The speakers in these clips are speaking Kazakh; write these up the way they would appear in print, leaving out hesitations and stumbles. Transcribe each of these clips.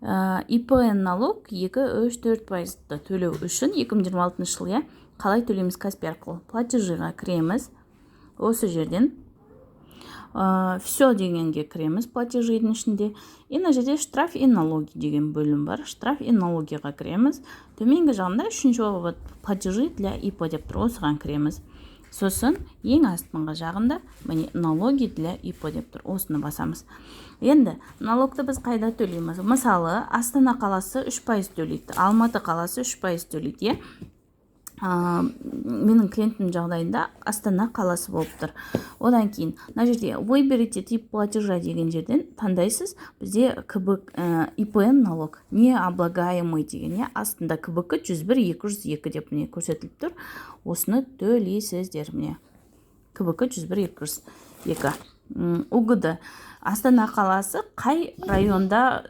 ИПН налог 2-3% төлеу үшін 2026 жыл қалай төлейміз? Каспи арқылы платежиға кіреміз. Осы жерден все дегенге кіреміз платежидің ішінде. Мына жерде штраф и налоги деген бөлім бар. Штраф и налогиға кіреміз. Төменгі жағында үшінші обод платежи для ИП деп тұр. Осыған кіреміз. Сосын ең астыңғы жағында міне налоги для ИП деп тұр. Осыны басамыз. Енді налогты біз қайда төлейміз? Мысалы, Астана қаласы 3% төлейді, Алматы қаласы 3% төлейді. Менің клиентім жағдайында Астана қаласы болып тұр. Одан кейін, мына жерде выберите тип платежа деген жерден таңдайсыз. Бізде КБК ИПН налог не облагаемый деген, астында КБК 101-202 деп міне көрсетіліп тұр. Осыны төлейсіздер міне. КБК 101-202. УГД Астана қаласы қай районда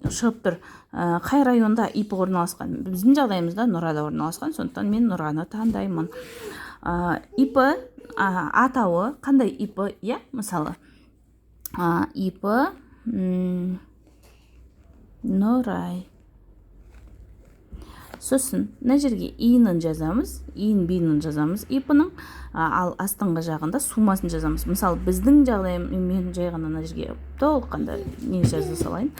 шығып тұр, қай районда ИП орналасқан? Біздің жағдайымызда Нұрада орналасқан, сондықтан мен Нұраны таңдаймын. ИП атауы қандай ИП? Мысалы, ИП Нұрай. Сосын, мына жерге иінін жазамыз, иін бейінін жазамыз ИП-ның, ал астыңғы жағында сумасын жазамыз. Мысалы, біздің жағдайым, мен жай ғана мына жерге толыққанда не жаза салайын.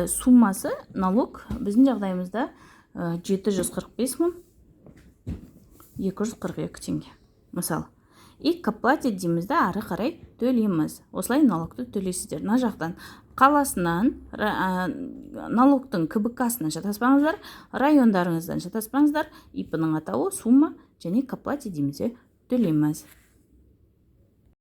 Суммасы налог біздің жағдайымызда 745.242 теңге. Мысалы, и к оплате деймізді ары қарай төлейміз. Осылай налогты төлейсіздер. Мына жақтан қаласынан, налогтың КБК-сынан шатаспаңыздар, райондарыңыздан шатаспаңыздар, ИП-ның атауы, сумма және к оплате деймізде төлейміз.